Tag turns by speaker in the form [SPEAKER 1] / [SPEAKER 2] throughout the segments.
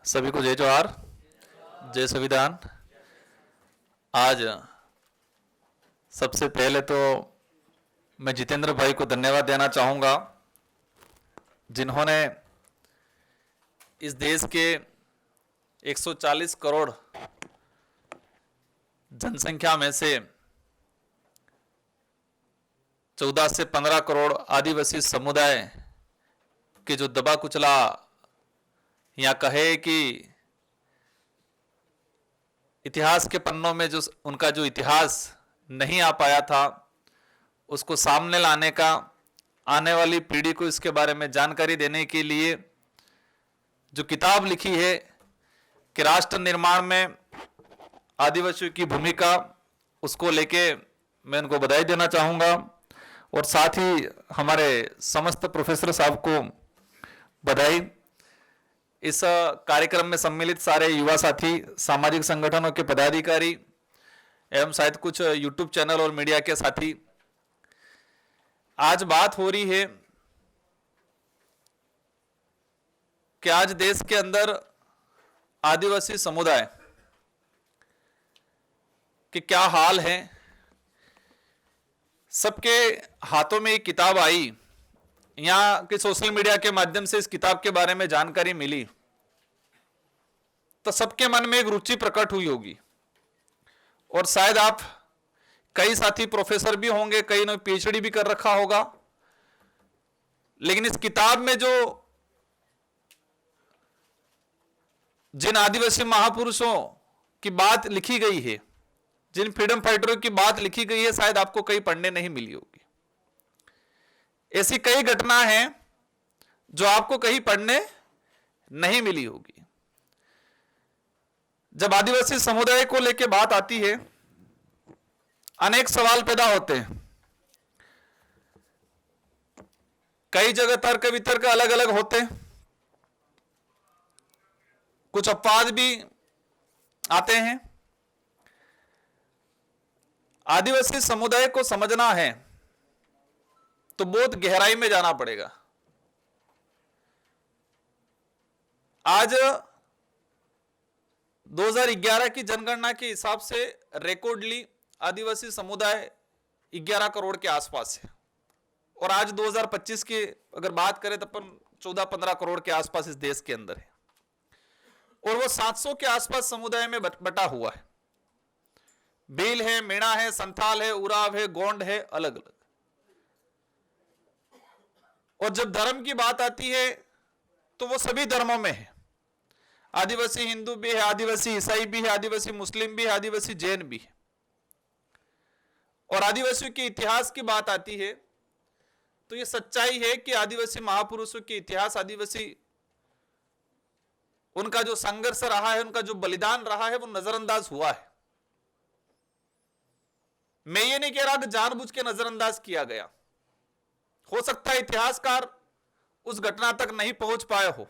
[SPEAKER 1] सभी को जय जोहार, जय संविधान। आज सबसे पहले तो मैं जितेंद्र भाई को धन्यवाद देना चाहूँगा, जिन्होंने इस देश के 140 करोड़ जनसंख्या में से 14 से 15 करोड़ आदिवासी समुदाय के जो दबा कुचला या कहे कि इतिहास के पन्नों में जो उनका जो इतिहास नहीं आ पाया था, उसको सामने लाने का, आने वाली पीढ़ी को इसके बारे में जानकारी देने के लिए जो किताब लिखी है कि राष्ट्र निर्माण में आदिवासियों की भूमिका, उसको लेके मैं उनको बधाई देना चाहूँगा। और साथ ही हमारे समस्त प्रोफेसर साहब को बधाई। इस कार्यक्रम में सम्मिलित सारे युवा साथी, सामाजिक संगठनों के पदाधिकारी एवं शायद कुछ यूट्यूब चैनल और मीडिया के साथी, आज बात हो रही है कि आज देश के अंदर आदिवासी समुदाय के क्या हाल है। सबके हाथों में एक किताब आई, यहाँ के सोशल मीडिया के माध्यम से इस किताब के बारे में जानकारी मिली, तो सबके मन में एक रुचि प्रकट हुई होगी। और शायद आप कई साथी प्रोफेसर भी होंगे, कई ने पीएचडी भी कर रखा होगा, लेकिन इस किताब में जो जिन आदिवासी महापुरुषों की बात लिखी गई है, जिन फ्रीडम फाइटरों की बात लिखी गई है, शायद आपको कहीं पढ़ने नहीं मिली होगी। ऐसी कई घटना हैं जो आपको कहीं पढ़ने नहीं मिली होगी। जब आदिवासी समुदाय को लेकर बात आती है, अनेक सवाल पैदा होते हैं। कई जगह तर्क वितर्क अलग अलग होते हैं, कुछ अपवाद भी आते हैं। आदिवासी समुदाय को समझना है तो बहुत गहराई में जाना पड़ेगा। आज 2011 की जनगणना के हिसाब से रिकॉर्डली आदिवासी समुदाय 11 करोड़ के आसपास है, और आज 2025 की अगर बात करें तो अपन 14-15 करोड़ के आसपास इस देश के अंदर है, और वो 700 के आसपास समुदाय में बटा हुआ है। भील है, मीणा है, संथाल है, उराव है, गोंड है, अलग अलग। और जब धर्म की बात आती है तो वो सभी धर्मों में है। आदिवासी हिंदू भी है, आदिवासी ईसाई भी है, आदिवासी मुस्लिम भी है, आदिवासी जैन भी है। और आदिवासियों के इतिहास की बात आती है तो ये सच्चाई है कि आदिवासी महापुरुषों के इतिहास, आदिवासी उनका जो संघर्ष रहा है, उनका जो बलिदान रहा है, वो नजरअंदाज हुआ है। मैं ये नहीं कह रहा कि जानबूझ के नजरअंदाज किया गया, हो सकता है इतिहासकार उस घटना तक नहीं पहुंच पाए हो।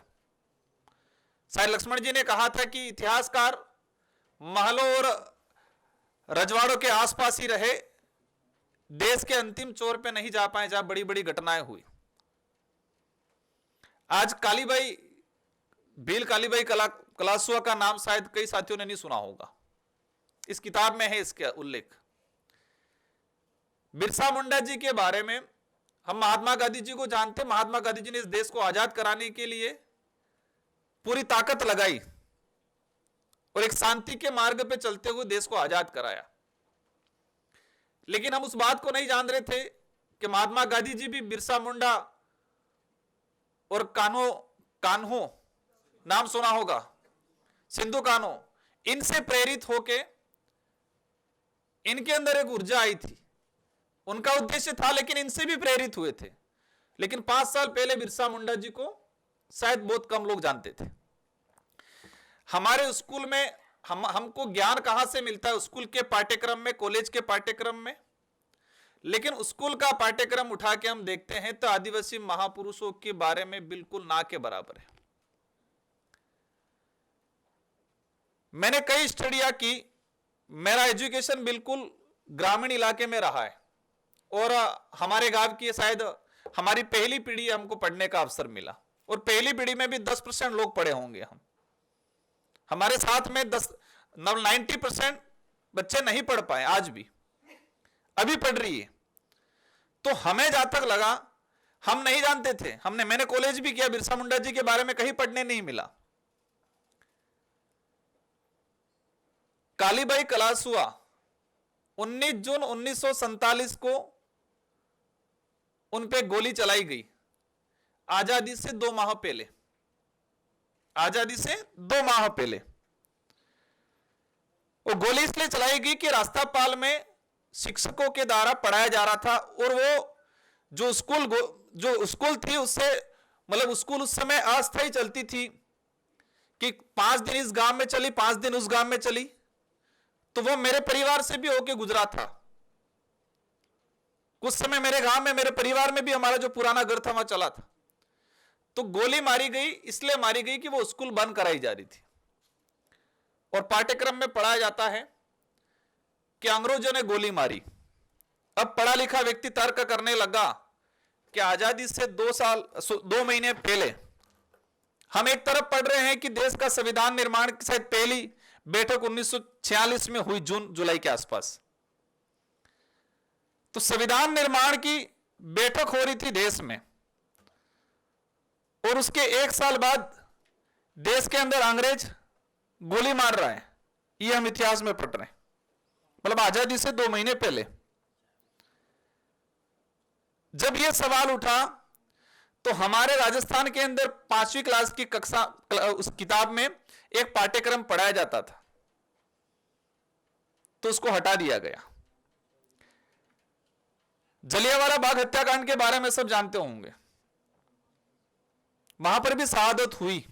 [SPEAKER 1] शायद लक्ष्मण जी ने कहा था कि इतिहासकार महलों और रजवाड़ों के आसपास ही रहे, देश के अंतिम छोर पे नहीं जा पाए जहां बड़ी बड़ी घटनाएं हुई। आज कालीबाई, भील कालीबाई कलासुआ का नाम शायद कई साथियों ने नहीं सुना होगा, इस किताब में है इसका उल्लेख। बिरसा मुंडा जी के बारे में हम महात्मा गांधी जी को जानते। महात्मा गांधी जी ने इस देश को आजाद कराने के लिए पूरी ताकत लगाई और एक शांति के मार्ग पे चलते हुए देश को आजाद कराया। लेकिन हम उस बात को नहीं जान रहे थे कि महात्मा गांधी जी भी बिरसा मुंडा और कान्हो नाम सुना होगा, सिंधु कान्हो, इनसे प्रेरित होके इनके अंदर एक ऊर्जा आई थी। उनका उद्देश्य था, लेकिन इनसे भी प्रेरित हुए थे। लेकिन 5 साल पहले बिरसा मुंडा जी को शायद बहुत कम लोग जानते थे। हमारे स्कूल में हमको ज्ञान कहां से मिलता है? स्कूल के पाठ्यक्रम में, कॉलेज के पाठ्यक्रम में। लेकिन स्कूल का पाठ्यक्रम उठा के हम देखते हैं तो आदिवासी महापुरुषों के बारे में बिल्कुल ना के बराबर है। मैंने कई स्टडियां की, मेरा एजुकेशन बिल्कुल ग्रामीण इलाके में रहा है, और हमारे गांव की शायद हमारी पहली पीढ़ी हमको पढ़ने का अवसर मिला, और पहली पीढ़ी में भी 10% लोग पढ़े होंगे हम। हमारे साथ में 90% बच्चे नहीं पढ़ पाए, आज भी अभी पढ़ रही है। तो हमें जहां तक लगा, हम नहीं जानते थे, मैंने कॉलेज भी किया, बिरसा मुंडा जी के बारे में कहीं पढ़ने नहीं मिला। कालीबाई कलासुआ 19 जून 1947 को उन पे गोली चलाई गई, आजादी से 2 माह पहले, आजादी से 2 माह पहले। वो गोली इसलिए चलाई गई कि रास्तापाल में शिक्षकों के द्वारा पढ़ाया जा रहा था, और वो जो स्कूल थी उससे मतलब स्कूल उस समय अस्थायी चलती थी कि 5 दिन इस गांव में चली, 5 दिन उस गांव में चली। तो वो मेरे परिवार से भी होके गुजरा था। कुछ समय मेरे गांव में, मेरे परिवार में भी हमारा जो पुराना घर था वहां चला था। तो गोली मारी गई, इसलिए मारी गई कि वो स्कूल बंद कराई जा रही थी, और पाठ्यक्रम में पढ़ाया जाता है कि अंग्रेजों ने गोली मारी। अब पढ़ा लिखा व्यक्ति तर्क करने लगा कि आजादी से 2 महीने पहले हम एक तरफ पढ़ रहे हैं कि देश का संविधान निर्माण की शायद पहली बैठक 1946 में हुई, जून जुलाई के आसपास। तो संविधान निर्माण की बैठक हो रही थी देश में, और उसके 1 साल बाद देश के अंदर अंग्रेज गोली मार रहा है। ये हम इतिहास में पढ़ रहे हैं, मतलब आजादी से 2 महीने पहले। जब यह सवाल उठा तो हमारे राजस्थान के अंदर 5वीं क्लास की कक्षा उस किताब में एक पाठ्यक्रम पढ़ाया जाता था, तो उसको हटा दिया गया। जलियांवाला बाग हत्याकांड के बारे में सब जानते होंगे, वहां पर भी शहादत हुई,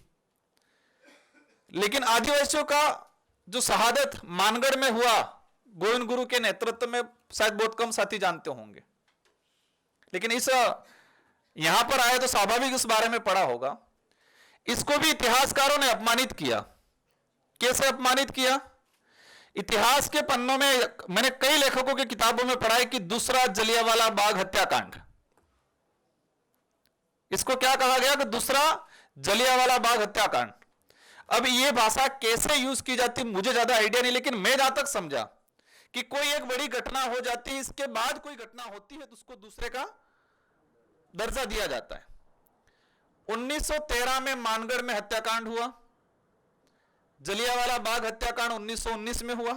[SPEAKER 1] लेकिन आदिवासियों का जो शहादत मानगढ़ में हुआ गोविंद गुरु के नेतृत्व में, शायद बहुत कम साथी जानते होंगे। लेकिन इस यहां पर आए तो स्वाभाविक इस बारे में पढ़ा होगा। इसको भी इतिहासकारों ने अपमानित किया। कैसे अपमानित किया? इतिहास के पन्नों में मैंने कई लेखकों की किताबों में पढ़ा है कि दूसरा जलियांवाला बाग हत्याकांड, इसको क्या कहा गया कि दूसरा जलियांवाला बाग हत्याकांड। अब ये भाषा कैसे यूज की जाती मुझे ज्यादा आइडिया नहीं, लेकिन मैं जहां तक समझा कि कोई एक बड़ी घटना हो जाती है, इसके बाद कोई घटना होती है तो उसको दूसरे का दर्जा दिया जाता है। 1913 में मानगढ़ में हत्याकांड हुआ, जलियांवाला बाग हत्याकांड 1919 में हुआ।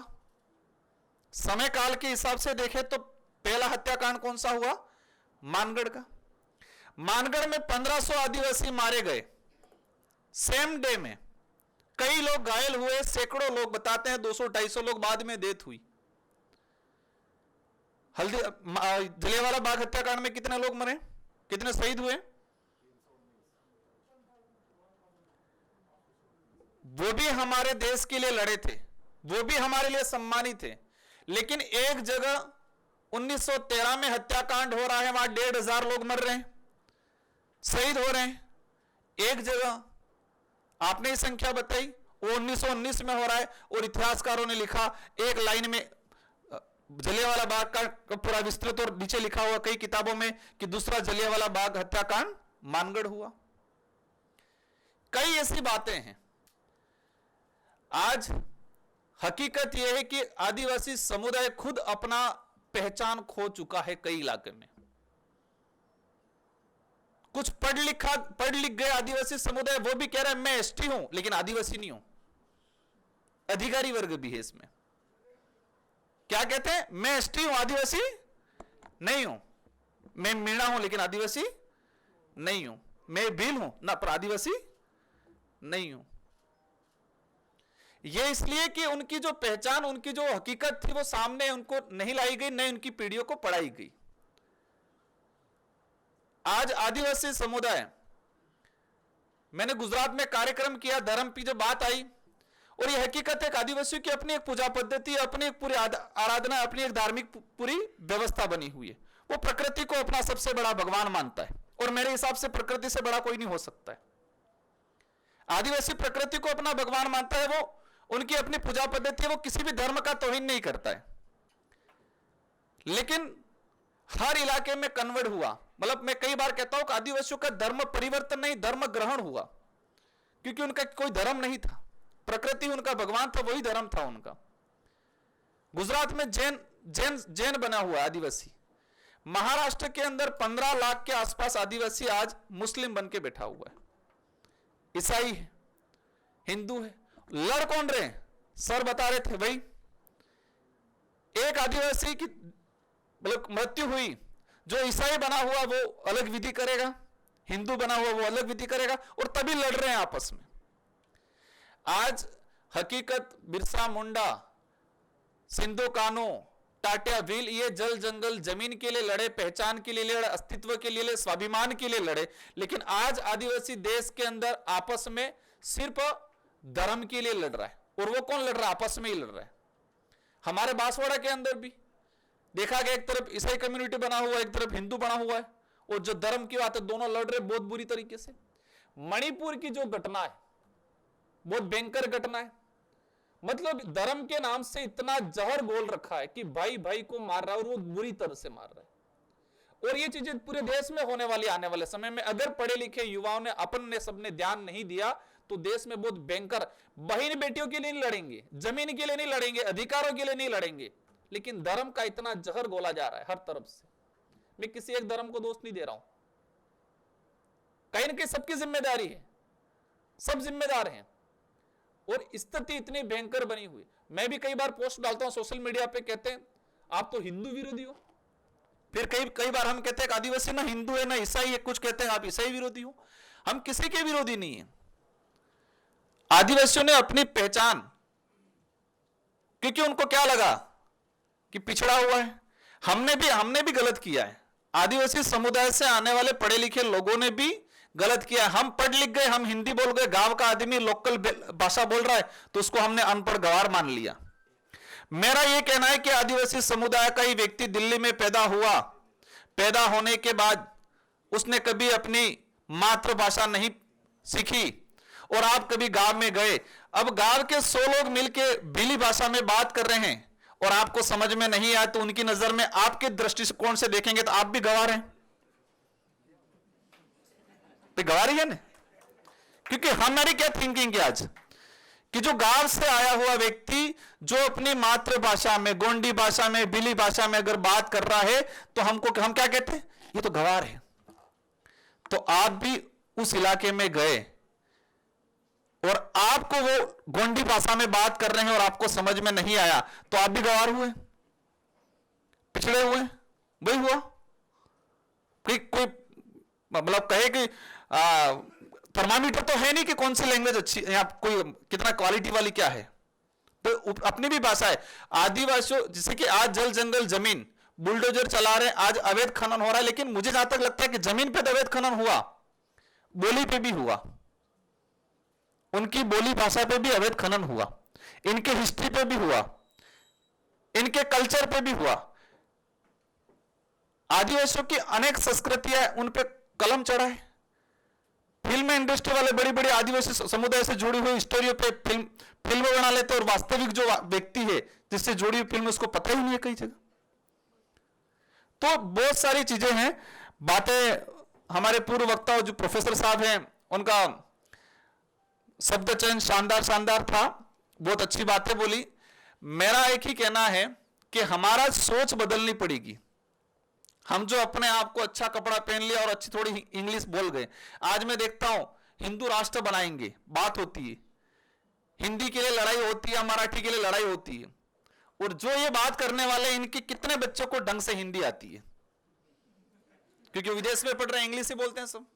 [SPEAKER 1] समय काल के हिसाब से देखें तो पहला हत्याकांड कौन सा हुआ? मानगढ़ का। मानगढ़ में 1500 आदिवासी मारे गए सेम डे में, कई लोग घायल हुए, सैकड़ों लोग, बताते हैं 200-250 लोग बाद में डेथ हुई। जलियांवाला बाग हत्याकांड में कितने लोग मरे, कितने शहीद हुए? वो भी हमारे देश के लिए लड़े थे, वो भी हमारे लिए सम्मानित थे। लेकिन एक जगह 1913 में हत्याकांड हो रहा है, वहां 1500 लोग मर रहे हैं, शहीद हो रहे हैं। एक जगह आपने ये संख्या बताई, वो 1919 में हो रहा है, और इतिहासकारों ने लिखा एक लाइन में जलियांवाला बाग का पूरा विस्तृत, और नीचे लिखा हुआ कई किताबों में कि दूसरा जलियांवाला बाग हत्याकांड मानगढ़ हुआ। कई ऐसी बातें हैं। आज हकीकत यह है कि आदिवासी समुदाय खुद अपना पहचान खो चुका है कई इलाके में। कुछ पढ़ लिख गए आदिवासी समुदाय, वो भी कह रहा है मैं एसटी हूं लेकिन आदिवासी नहीं हूं। अधिकारी वर्ग भी है इसमें। क्या कहते हैं? मैं एसटी हूं, आदिवासी नहीं हूं। मैं मीणा हूं लेकिन आदिवासी नहीं हूं। मैं भील हूं ना, पर आदिवासी नहीं हूं। यह इसलिए कि उनकी जो पहचान, उनकी जो हकीकत थी वो सामने उनको नहीं लाई गई, नहीं उनकी पीढ़ियों को पढ़ाई गई। आज आदिवासी समुदाय, मैंने गुजरात में कार्यक्रम किया, धर्म की जो बात आई, और यह हकीकत है कि आदिवासियों की अपनी एक पूजा पद्धति, अपनी एक पूरी आराधना, अपनी एक धार्मिक पूरी व्यवस्था बनी हुई है। वो प्रकृति को अपना सबसे बड़ा भगवान मानता है, और मेरे हिसाब से प्रकृति से बड़ा कोई नहीं हो सकता है। आदिवासी प्रकृति को अपना भगवान मानता है, वो उनकी अपनी पूजा पद्धति है, वो किसी भी धर्म का तौहीन नहीं करता है। लेकिन हर इलाके में कन्वर्ट हुआ, मतलब मैं कई बार कहता हूं कि आदिवासियों का धर्म परिवर्तन नहीं, धर्म ग्रहण हुआ, क्योंकि उनका कोई धर्म नहीं था। प्रकृति उनका भगवान था, वही धर्म था उनका। गुजरात में जैन बना हुआ आदिवासी। महाराष्ट्र के अंदर 15 लाख के आसपास आदिवासी आज मुस्लिम बन के बैठा हुआ है, ईसाई है, हिंदू है। लड़ कौन रहे? सर बता रहे थे भाई, एक आदिवासी की मृत्यु हुई, जो ईसाई बना हुआ वो अलग विधि करेगा, हिंदू बना हुआ वो अलग विधि करेगा, और तभी लड़ रहे हैं आपस में। आज हकीकत बिरसा मुंडा, सिंधु कान्हू, टाटिया भील, ये जल जंगल जमीन के लिए लड़े, पहचान के लिए लड़े, अस्तित्व के लिए लड़े, स्वाभिमान के लिए लड़े। लेकिन आज आदिवासी देश के अंदर आपस में सिर्फ धर्म के लिए लड़ रहा है। और वो कौन लड़ रहा है? आपस में ही लड़ रहा है। हमारे बांसवाड़ा के अंदर भी देखा गया, एक तरफ ईसाई कम्युनिटी बना हुआ है, एक तरफ हिंदू बना हुआ है, और जो धर्म की बात है दोनों लड़ रहे बहुत बुरी तरीके से। मणिपुर की जो घटना है बहुत भयंकर घटना है। मतलब धर्म के नाम से इतना जहर घोल रखा है कि भाई भाई को मार रहा है, और वो बुरी तरह से मार रहा है। और ये चीजें पूरे देश में होने वाली आने वाले समय में, अगर पढ़े लिखे युवाओं ने, अपन ने, सबने ध्यान नहीं दिया तो देश में बहुत भयंकर। बहन बेटियों के लिए नहीं लड़ेंगे, जमीन के लिए नहीं लड़ेंगे, अधिकारों के लिए नहीं लड़ेंगे, लेकिन धर्म का इतना जहर घोला जा रहा है हर तरफ से। मैं किसी एक धर्म को दोष नहीं दे रहा हूं, कहीं ना कहीं सबकी जिम्मेदारी है, सब जिम्मेदार हैं। और स्थिति इतनी भयंकर बनी हुई। मैं भी कई बार पोस्ट डालता हूं सोशल मीडिया पे, कहते हैं आप तो हिंदू विरोधी हो। फिर कई बार हम कहते हैं आदिवासी ना हिंदू है ना ईसाई है, कुछ कहते हैं आप ईसाई विरोधी हो। हम किसी के विरोधी नहीं है। आदिवासियों ने अपनी पहचान, क्योंकि उनको क्या लगा कि पिछड़ा हुआ है, हमने भी गलत किया है। आदिवासी समुदाय से आने वाले पढ़े लिखे लोगों ने भी गलत किया है। हम पढ़ लिख गए, हम हिंदी बोल गए, गांव का आदमी लोकल भाषा बोल रहा है तो उसको हमने अनपढ़ गवार मान लिया। मेरा यह कहना है कि आदिवासी समुदाय का ही व्यक्ति दिल्ली में पैदा हुआ, पैदा होने के बाद उसने कभी अपनी मातृभाषा नहीं सीखी, और आप कभी गांव में गए, अब गांव के 100 लोग मिलके भीली भाषा में बात कर रहे हैं और आपको समझ में नहीं आया तो उनकी नजर में, आपके दृष्टिकोण से देखेंगे तो आप भी गवार हैं, तो गवार ही है ना। क्योंकि हमारी क्या थिंकिंग है आज कि जो गांव से आया हुआ व्यक्ति जो अपनी मातृभाषा में, गोंडी भाषा में, भीली भाषा में अगर बात कर रहा है तो हम क्या कहते हैं? ये तो गवार है। तो आप भी उस इलाके में गए और आपको वो गोंडी भाषा में बात कर रहे हैं और आपको समझ में नहीं आया तो आप भी गवार हुए, पिछड़े हुए। वही हुआ। कोई मतलब कहे कि थर्मामीटर तो है नहीं कि कौन सी लैंग्वेज अच्छी है, कोई कितना क्वालिटी वाली क्या है, तो अपनी भी भाषा है। आदिवासियों, जैसे कि आज जल जंगल जमीन बुलडोजर चला रहे हैं, आज अवैध खनन हो रहा है, लेकिन मुझे जहां तक लगता है कि जमीन पे तो अवैध खनन हुआ, बोली पे भी हुआ, उनकी बोली भाषा पे भी अवैध खनन हुआ, इनके हिस्ट्री पे भी हुआ, इनके कल्चर पे भी हुआ। आदिवासियों की अनेक संस्कृतियां उन पे कलम चढ़ा है। फिल्म इंडस्ट्री वाले बड़ी बड़ी आदिवासी समुदाय से जुड़ी हुई स्टोरियों पे फिल्म बना लेते और वास्तविक जो व्यक्ति है जिससे जुड़ी हुई फिल्म उसको पता ही नहीं है कई जगह। तो बहुत सारी चीजें हैं, बातें। हमारे पूर्व वक्ता जो प्रोफेसर साहब हैं उनका शब्द चयन शानदार था, बहुत अच्छी बातें बोली। मेरा एक ही कहना है कि हमारा सोच बदलनी पड़ेगी। हम जो अपने आप को अच्छा कपड़ा पहन लिया और अच्छी थोड़ी इंग्लिश बोल गए, आज मैं देखता हूं हिंदू राष्ट्र बनाएंगे, बात होती है, हिंदी के लिए लड़ाई होती है, मराठी के लिए लड़ाई होती है, और जो ये बात करने वाले इनके कितने बच्चों को ढंग से हिंदी आती है, क्योंकि विदेश में पढ़ रहे हैं, इंग्लिश ही बोलते हैं सब।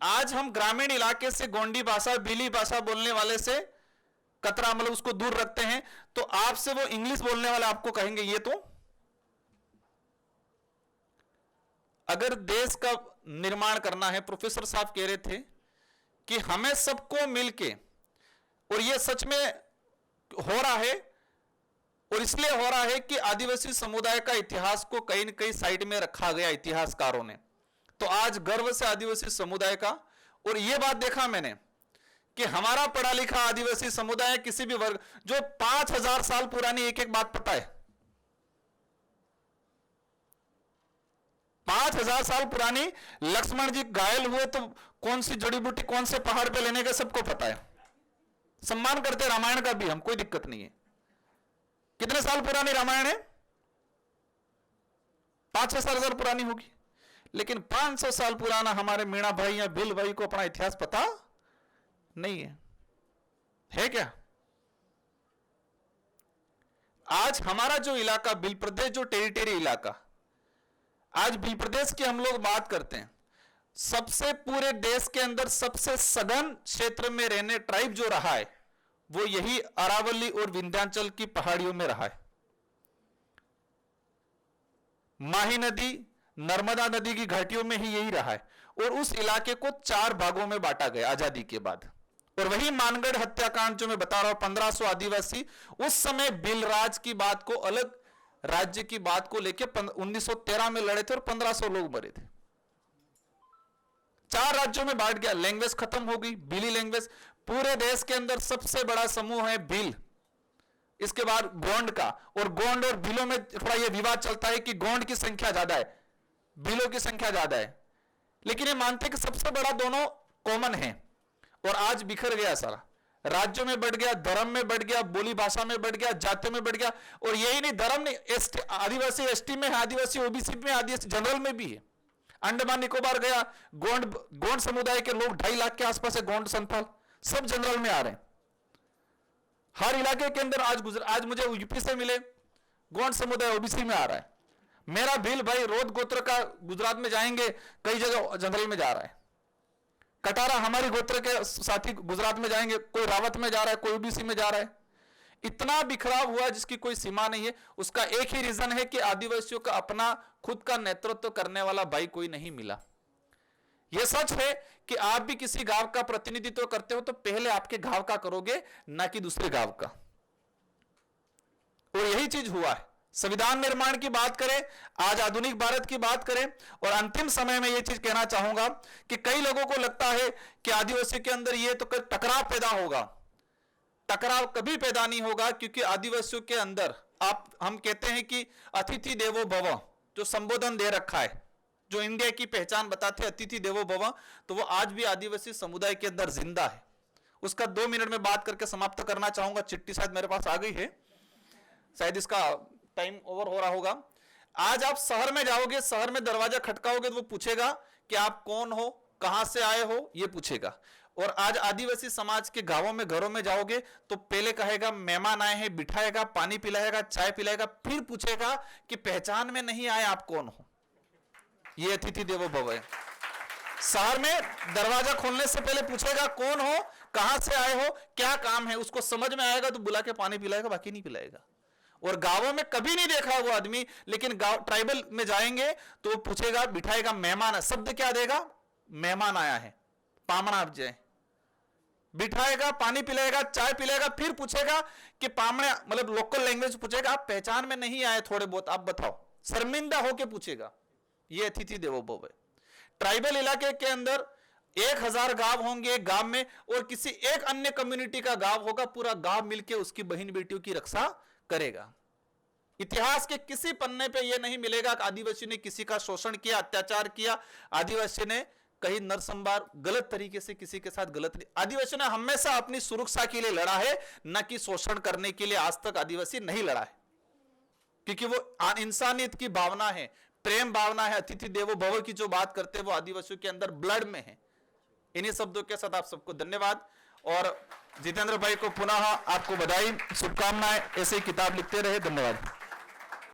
[SPEAKER 1] आज हम ग्रामीण इलाके से गोंडी भाषा, भीली भाषा बोलने वाले से कतरा, मतलब उसको दूर रखते हैं, तो आपसे वो इंग्लिश बोलने वाले आपको कहेंगे ये तो। अगर देश का निर्माण करना है, प्रोफेसर साहब कह रहे थे कि हमें सबको मिलके, और ये सच में हो रहा है, और इसलिए हो रहा है कि आदिवासी समुदाय का इतिहास को कहीं न कहीं साइड में रखा गया इतिहासकारों ने। तो आज गर्व से आदिवासी समुदाय का, और यह बात देखा मैंने कि हमारा पढ़ा लिखा आदिवासी समुदाय किसी भी वर्ग, जो 5000 साल पुरानी एक एक बात पता है, 5000 साल पुरानी, लक्ष्मण जी घायल हुए तो कौन सी जड़ी बूटी कौन से पहाड़ पे लेने का सबको पता है। सम्मान करते रामायण का भी हम, कोई दिक्कत नहीं है। कितने साल पुरानी रामायण है? 5-6 साल पुरानी होगी। लेकिन 500 साल पुराना हमारे मीणा भाई या बिल भाई को अपना इतिहास पता नहीं है क्या? आज हमारा जो इलाका बिल प्रदेश, जो टेरिटरी इलाका, आज बिल प्रदेश की हम लोग बात करते हैं, सबसे पूरे देश के अंदर सबसे सघन क्षेत्र में रहने ट्राइब जो रहा है वो यही अरावली और विंध्याचल की पहाड़ियों में रहा है। माही नदी, नर्मदा नदी की घाटियों में ही यही रहा है। और उस इलाके को 4 भागों में बांटा गया आजादी के बाद। और वही मानगढ़ हत्याकांड जो मैं बता रहा हूं, 1500 आदिवासी उस समय बिलराज की बात को, अलग राज्य की बात को लेकर 1913 में लड़े थे और 1500 लोग मरे थे। 4 राज्यों में बांट गया, लैंग्वेज खत्म हो गई, बिली लैंग्वेज। पूरे देश के अंदर सबसे बड़ा समूह है बिल, इसके बाद गोंड का। और गोंड और बिलों में थोड़ा यह विवाद चलता है कि गोंड की संख्या ज्यादा है, बिलों की संख्या ज्यादा है, लेकिन ये मानते हैं कि सबसे बड़ा दोनों कॉमन है। और आज बिखर गया सारा, राज्यों में बढ़ गया, धर्म में बढ़ गया, बोली भाषा में बढ़ गया, जातियों में बढ़ गया। और यही नहीं, धर्म नहीं, आदिवासी एसटी में है, आदिवासी ओबीसी में, आदिवासी जनरल में भी है। अंडमान निकोबार गया, गोंड समुदाय के लोग 2.5 लाख के आसपास है, गोंड संथाल सब जनरल में आ रहे हैं। हर इलाके के अंदर आज मुझे यूपी से मिले, गोंड समुदाय ओबीसी में आ रहा है। मेरा भील भाई रोद गोत्र का गुजरात में जाएंगे, कई जगह जनरल में जा रहा है। कटारा हमारी गोत्र के साथी गुजरात में जाएंगे, कोई रावत में जा रहा है, कोई ओबीसी में जा रहा है। इतना बिखराव हुआ जिसकी कोई सीमा नहीं है। उसका एक ही रीजन है कि आदिवासियों का अपना खुद का नेतृत्व करने वाला भाई कोई नहीं मिला। यह सच है कि आप भी किसी गांव का प्रतिनिधित्व करते हो तो पहले आपके गांव का करोगे, ना कि दूसरे गांव का। और यही चीज हुआ है। संविधान निर्माण की बात करें, आज आधुनिक भारत की बात करें, और अंतिम समय में यह चीज कहना चाहूंगा कि कई लोगों को लगता है कि आदिवासी के अंदर यह तो टकराव पैदा होगा। टकराव कभी पैदा नहीं होगा, क्योंकि आदिवासियों के अंदर हम कहते हैं कि अतिथि देवो भव, जो संबोधन दे रखा है, जो इंडिया की पहचान बताते हैं अतिथि देवो भव, तो वो आज भी आदिवासी समुदाय के अंदर जिंदा है। उसका 2 मिनट में बात करके समाप्त करना चाहूंगा। चिट्ठी शायद मेरे पास आ गई है, शायद इसका टाइम ओवर हो रहा होगा। आज आप शहर में जाओगे, शहर में दरवाजा खटकाओगे तो वो पूछेगा कि आप कौन हो, कहां से आए हो, ये पूछेगा। और आज आदिवासी समाज के गांवों में, घरों में जाओगे तो पहले कहेगा मेहमान आए हैं, बिठाएगा, पानी पिलाएगा, चाय पिलाएगा, फिर पूछेगा कि पहचान में नहीं आए आप कौन हो। ये अतिथि देवो भव है। शहर में दरवाजा खोलने से पहले पूछेगा कौन हो, कहां से आए हो, क्या काम है। उसको समझ में आएगा तो बुला के पानी पिलाएगा, बाकी नहीं पिलाएगा। और गांवों में कभी नहीं देखा वो आदमी, लेकिन गांव ट्राइबल में जाएंगे तो वो पूछेगा, बिठाएगा, मेहमान। शब्द क्या देगा? मेहमान आया है, पामना आप जाए, बिठाएगा, पानी पिलाएगा, चाय पिलाएगा, फिर पूछेगा कि पामने मतलब लोकल लैंग्वेज पूछेगा, आप पहचान में नहीं आए थोड़े बहुत, आप बताओ, शर्मिंदा होके पूछेगा। ये अतिथि देवो भव है। ट्राइबल इलाके के अंदर 1000 गांव होंगे एक गांव में, और किसी एक अन्य कम्युनिटी का गांव होगा, पूरा गांव मिलकर उसकी बहन बेटियों की रक्षा करेगा। इतिहास के किसी पन्ने पे यह नहीं मिलेगा कि आदिवासी ने किसी का शोषण किया, अत्याचार किया, आदिवासी ने कहीं नरसंहार गलत तरीके से किसी के साथ गलत नहीं। आदिवासी ने हमेशा अपनी सुरक्षा के लिए लड़ा है, न कि शोषण करने के लिए। आज तक आदिवासी नहीं लड़ा है, क्योंकि वो इंसानियत की भावना है, प्रेम भावना है। अतिथि देवो भव की जो बात करते हैं वो आदिवासियों के अंदर ब्लड में है। इन्हीं शब्दों के साथ आप सबको धन्यवाद, और जितेंद्र भाई को पुनः आपको बधाई, शुभकामनाएं। ऐसे ही किताब लिखते रहे। धन्यवाद।